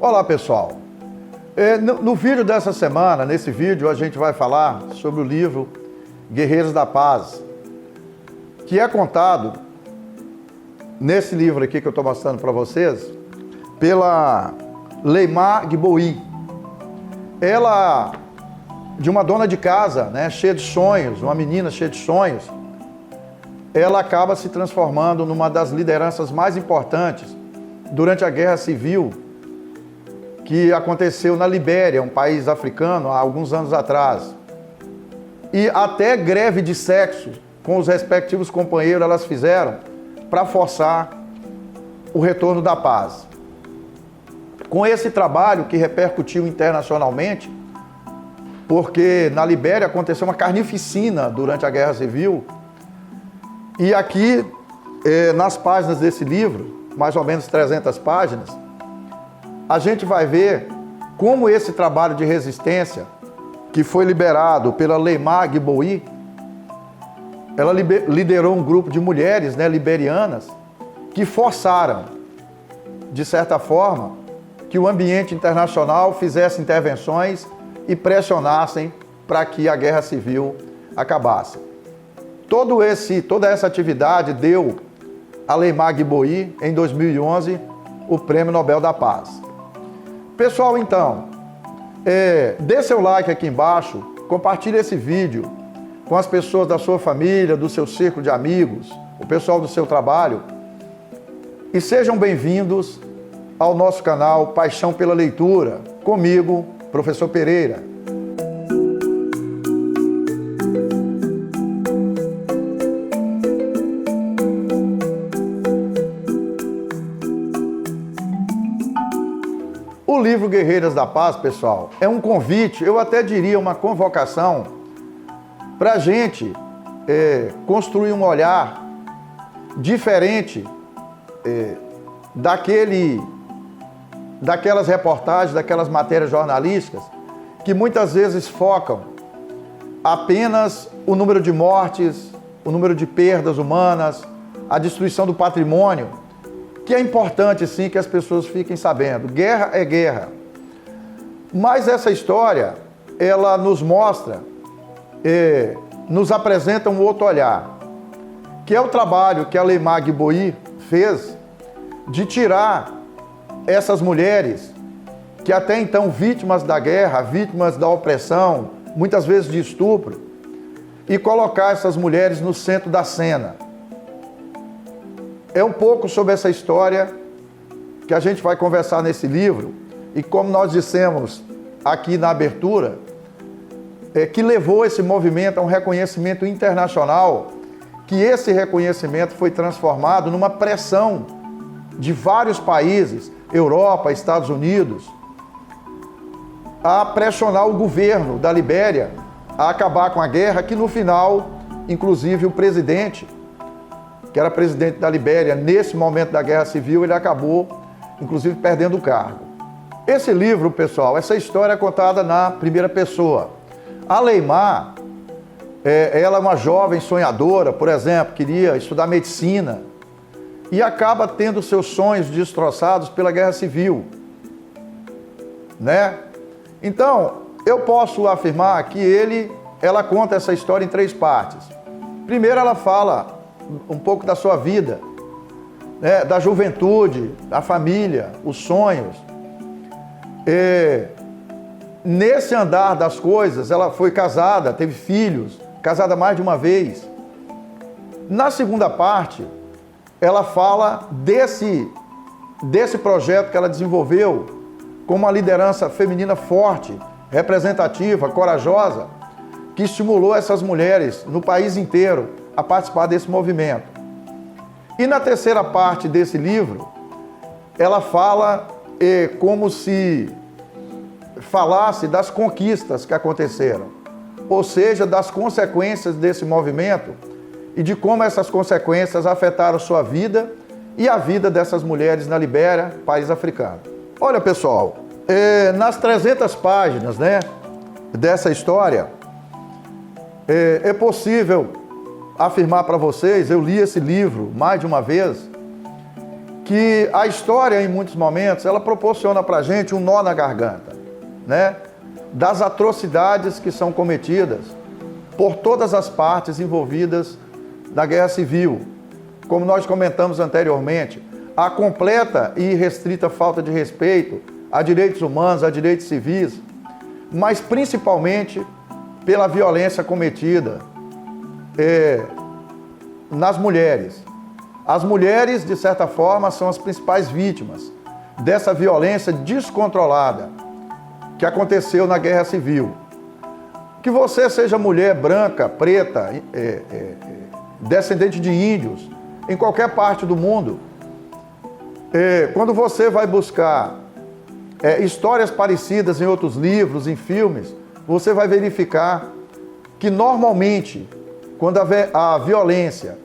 Olá pessoal, no vídeo dessa semana, nesse vídeo a gente vai falar sobre o livro Guerreiros da Paz, que é contado nesse livro aqui que eu estou mostrando para vocês, pela Leymah Gbowee. Ela, de uma dona de casa, né, cheia de sonhos, uma menina cheia de sonhos, ela acaba se transformando numa das lideranças mais importantes durante a Guerra Civil que aconteceu na Libéria, um país africano, há alguns anos atrás. E até greve de sexo com os respectivos companheiros elas fizeram para forçar o retorno da paz. Com esse trabalho que repercutiu internacionalmente, porque na Libéria aconteceu uma carnificina durante a Guerra Civil, e aqui, nas páginas desse livro, mais ou menos 300 páginas, a gente vai ver como esse trabalho de resistência, que foi liberado pela Leymah Gbowee, ela liderou um grupo de mulheres, né, liberianas, que forçaram, de certa forma, que o ambiente internacional fizesse intervenções e pressionassem para que a Guerra Civil acabasse. Toda essa atividade deu a Leymah Gbowee, em 2011, o Prêmio Nobel da Paz. Pessoal, então, dê seu like aqui embaixo, compartilhe esse vídeo com as pessoas da sua família, do seu círculo de amigos, o pessoal do seu trabalho, e sejam bem-vindos ao nosso canal Paixão pela Leitura, comigo, Professor Pereira. O livro Guerreiras da Paz, pessoal, é um convite, eu até diria uma convocação, para a gente construir um olhar diferente daquelas reportagens, daquelas matérias jornalísticas, que muitas vezes focam apenas o número de mortes, o número de perdas humanas, a destruição do patrimônio, que é importante sim que as pessoas fiquem sabendo. Guerra é guerra. Mas essa história, ela nos mostra, nos apresenta um outro olhar, que é o trabalho que a Leymah Gbowee fez de tirar essas mulheres, que até então vítimas da guerra, vítimas da opressão, muitas vezes de estupro, e colocar essas mulheres no centro da cena. É um pouco sobre essa história que a gente vai conversar nesse livro, e como nós dissemos aqui na abertura, que levou esse movimento a um reconhecimento internacional, que esse reconhecimento foi transformado numa pressão de vários países, Europa, Estados Unidos, a pressionar o governo da Libéria a acabar com a guerra, que no final, inclusive o presidente, que era presidente da Libéria, nesse momento da Guerra Civil, ele acabou, inclusive, perdendo o cargo. Esse livro, pessoal, essa história é contada na primeira pessoa. A Leymah, ela é uma jovem sonhadora, por exemplo, queria estudar medicina e acaba tendo seus sonhos destroçados pela Guerra Civil, né? Então, eu posso afirmar que ela conta essa história em 3 partes. Primeiro, ela fala um pouco da sua vida, né, da juventude, da família, os sonhos. Nesse andar das coisas, ela foi casada, teve filhos, casada mais de uma vez. Na segunda parte, ela fala desse projeto que ela desenvolveu com uma liderança feminina forte, representativa, corajosa, que estimulou essas mulheres no país inteiro a participar desse movimento. E na terceira parte desse livro, ela fala como se falasse das conquistas que aconteceram, ou seja, das consequências desse movimento e de como essas consequências afetaram sua vida e a vida dessas mulheres na Libéria, país africano. Olha, pessoal, nas 300 páginas, né, dessa história, é possível afirmar para vocês, eu li esse livro mais de uma vez, que a história, em muitos momentos, ela proporciona para a gente um nó na garganta, né? Das atrocidades que são cometidas por todas as partes envolvidas na guerra civil. Como nós comentamos anteriormente, a completa e irrestrita falta de respeito a direitos humanos, a direitos civis, mas principalmente pela violência cometida nas mulheres. As mulheres, de certa forma, são as principais vítimas dessa violência descontrolada que aconteceu na Guerra Civil. Que você seja mulher branca, preta, descendente de índios, em qualquer parte do mundo, quando você vai buscar histórias parecidas em outros livros, em filmes, você vai verificar que normalmente, quando a violência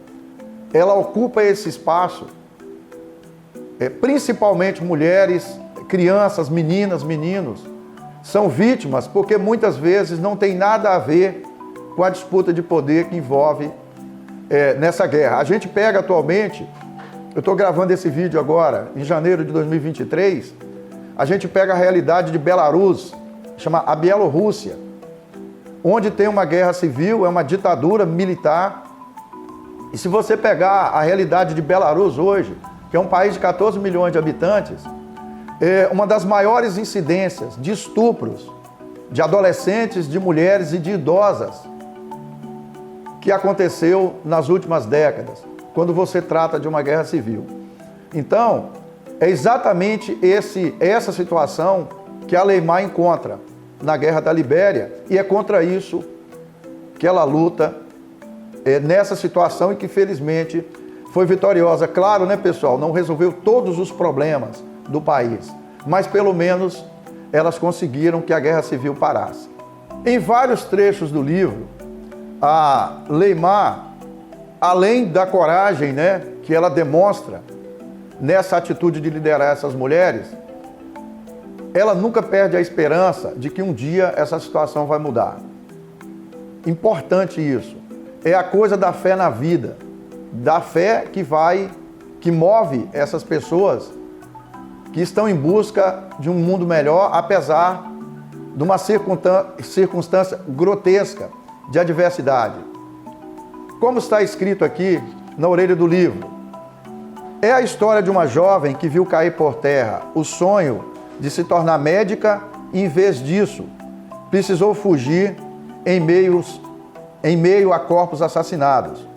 ela ocupa esse espaço, principalmente mulheres, crianças, meninas, meninos, são vítimas porque muitas vezes não tem nada a ver com a disputa de poder que envolve nessa guerra. A gente pega atualmente, eu estou gravando esse vídeo agora, em janeiro de 2023, a gente pega a realidade de Belarus, chama a Bielorrússia, onde tem uma guerra civil, é uma ditadura militar. E se você pegar a realidade de Belarus hoje, que é um país de 14 milhões de habitantes, é uma das maiores incidências de estupros de adolescentes, de mulheres e de idosas que aconteceu nas últimas décadas, quando você trata de uma guerra civil. Então, é exatamente essa situação que a Leymar encontra na Guerra da Libéria, e é contra isso que ela luta nessa situação e que, felizmente, foi vitoriosa. Claro, né, pessoal, não resolveu todos os problemas do país, mas pelo menos elas conseguiram que a Guerra Civil parasse. Em vários trechos do livro, a Leymar, além da coragem, né, que ela demonstra nessa atitude de liderar essas mulheres, ela nunca perde a esperança de que um dia essa situação vai mudar. Importante isso. É a coisa da fé na vida, da fé que move essas pessoas que estão em busca de um mundo melhor, apesar de uma circunstância grotesca de adversidade. Como está escrito aqui na orelha do livro, é a história de uma jovem que viu cair por terra o sonho de se tornar médica e, em vez disso, precisou fugir em meio a corpos assassinados.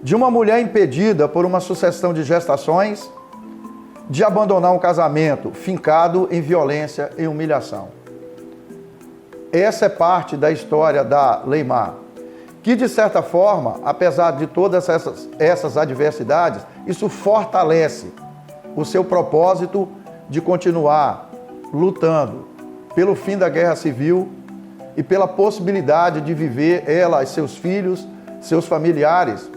De uma mulher impedida por uma sucessão de gestações, de abandonar um casamento fincado em violência e humilhação. Essa é parte da história da Leymar, que, de certa forma, apesar de todas essas adversidades, isso fortalece o seu propósito de continuar lutando pelo fim da Guerra Civil e pela possibilidade de viver, ela e seus filhos, seus familiares,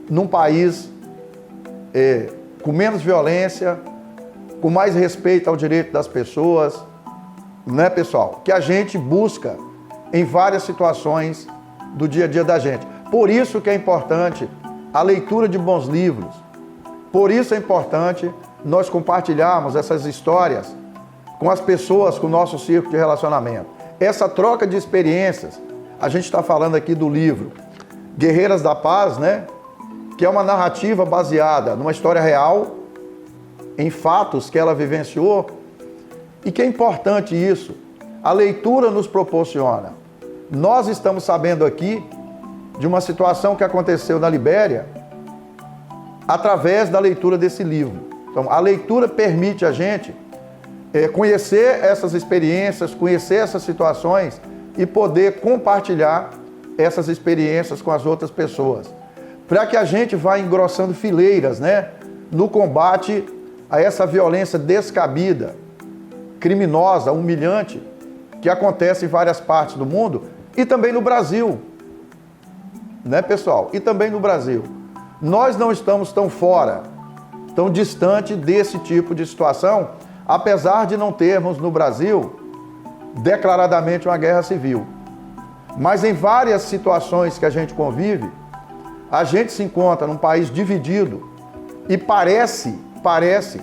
num país com menos violência, com mais respeito ao direito das pessoas, né, pessoal? Que a gente busca em várias situações do dia a dia da gente. Por isso que é importante a leitura de bons livros. Por isso é importante nós compartilharmos essas histórias com as pessoas, com o nosso círculo de relacionamento. Essa troca de experiências, a gente está falando aqui do livro Guerreiras da Paz, né? Que é uma narrativa baseada numa história real, em fatos que ela vivenciou, e que é importante isso. A leitura nos proporciona. Nós estamos sabendo aqui de uma situação que aconteceu na Libéria através da leitura desse livro. Então, a leitura permite a gente conhecer essas experiências, conhecer essas situações e poder compartilhar essas experiências com as outras pessoas, para que a gente vá engrossando fileiras, né, no combate a essa violência descabida, criminosa, humilhante, que acontece em várias partes do mundo e também no Brasil, né, pessoal? E também no Brasil. Nós não estamos tão fora, tão distante desse tipo de situação, apesar de não termos no Brasil declaradamente uma guerra civil. Mas em várias situações que a gente convive, a gente se encontra num país dividido e parece parece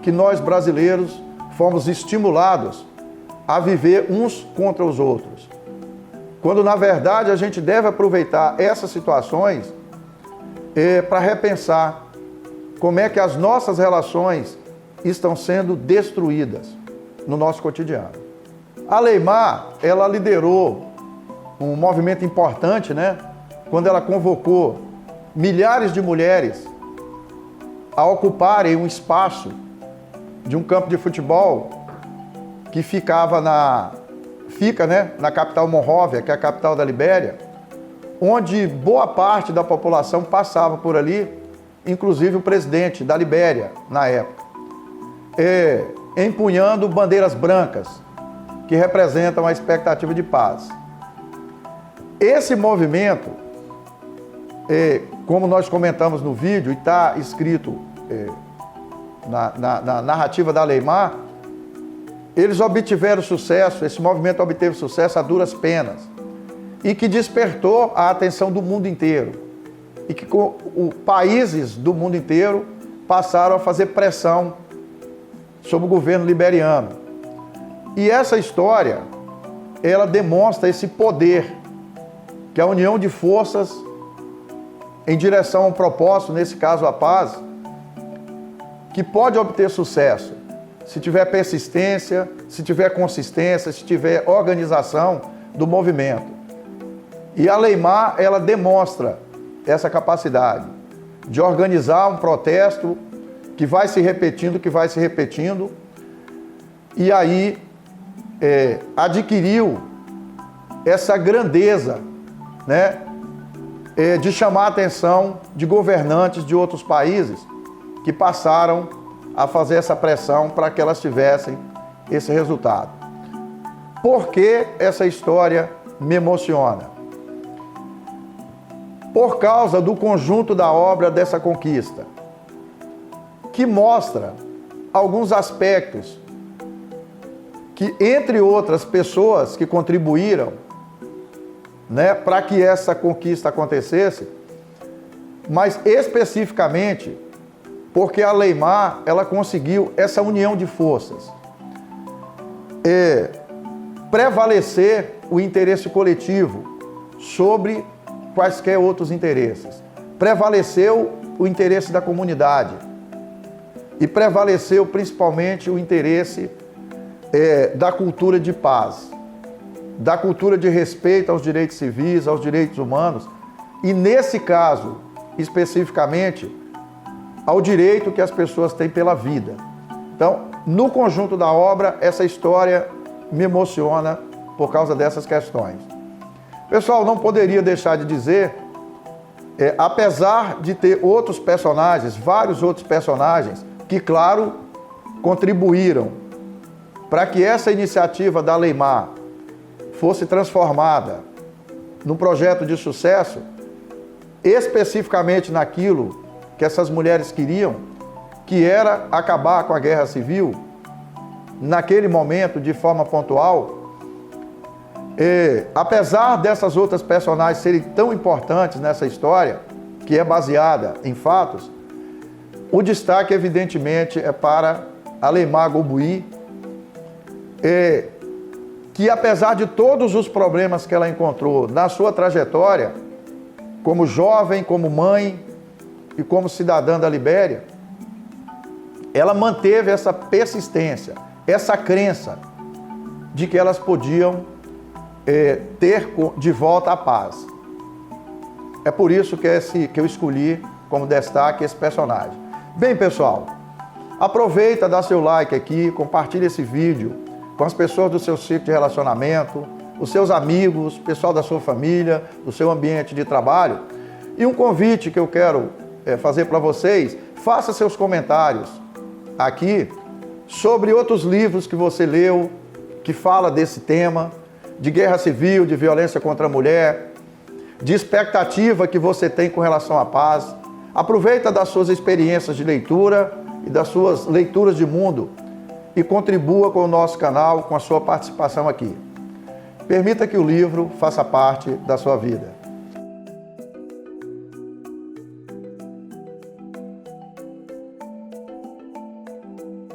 que nós brasileiros fomos estimulados a viver uns contra os outros, quando na verdade a gente deve aproveitar essas situações para repensar como é que as nossas relações estão sendo destruídas no nosso cotidiano. A Leymar, ela liderou um movimento importante, né? Quando ela convocou milhares de mulheres a ocuparem um espaço de um campo de futebol que fica na capital Monróvia, que é a capital da Libéria, onde boa parte da população passava por ali, inclusive o presidente da Libéria, na época, empunhando bandeiras brancas, que representam a expectativa de paz. Esse movimento, como nós comentamos no vídeo, e está escrito na narrativa da Leymar, eles obtiveram sucesso, esse movimento obteve sucesso a duras penas, e que despertou a atenção do mundo inteiro, e que países do mundo inteiro passaram a fazer pressão sobre o governo liberiano. E essa história, ela demonstra esse poder, que é a união de forças em direção a um propósito, nesse caso a paz, que pode obter sucesso se tiver persistência, se tiver consistência, se tiver organização do movimento. E a Leymar, ela demonstra essa capacidade de organizar um protesto que vai se repetindo, e aí adquiriu essa grandeza, né, de chamar a atenção de governantes de outros países que passaram a fazer essa pressão para que elas tivessem esse resultado. Por que essa história me emociona? Por causa do conjunto da obra dessa conquista, que mostra alguns aspectos que, entre outras pessoas que contribuíram, né, para que essa conquista acontecesse, mas especificamente porque a Leymar, ela conseguiu essa união de forças, prevalecer o interesse coletivo sobre quaisquer outros interesses. Prevaleceu o interesse da comunidade e prevaleceu principalmente o interesse da cultura de paz, da cultura de respeito aos direitos civis, aos direitos humanos, e nesse caso, especificamente, ao direito que as pessoas têm pela vida. Então, no conjunto da obra, essa história me emociona por causa dessas questões. Pessoal, não poderia deixar de dizer, apesar de ter outros personagens, vários outros personagens, que, claro, contribuíram para que essa iniciativa da Leymar fosse transformada num projeto de sucesso, especificamente naquilo que essas mulheres queriam, que era acabar com a guerra civil, naquele momento, de forma pontual. Apesar dessas outras personagens serem tão importantes nessa história, que é baseada em fatos, o destaque, evidentemente, é para a Leymar Gbowee, que apesar de todos os problemas que ela encontrou na sua trajetória, como jovem, como mãe e como cidadã da Libéria, ela manteve essa persistência, essa crença de que elas podiam ter de volta a paz. É por isso que eu escolhi como destaque esse personagem. Bem, pessoal, aproveita, dá seu like aqui, compartilha esse vídeo com as pessoas do seu ciclo de relacionamento, os seus amigos, pessoal da sua família, do seu ambiente de trabalho. E um convite que eu quero fazer para vocês: faça seus comentários aqui sobre outros livros que você leu, que fala desse tema, de guerra civil, de violência contra a mulher, de expectativa que você tem com relação à paz. Aproveita das suas experiências de leitura e das suas leituras de mundo e contribua com o nosso canal, com a sua participação aqui. Permita que o livro faça parte da sua vida.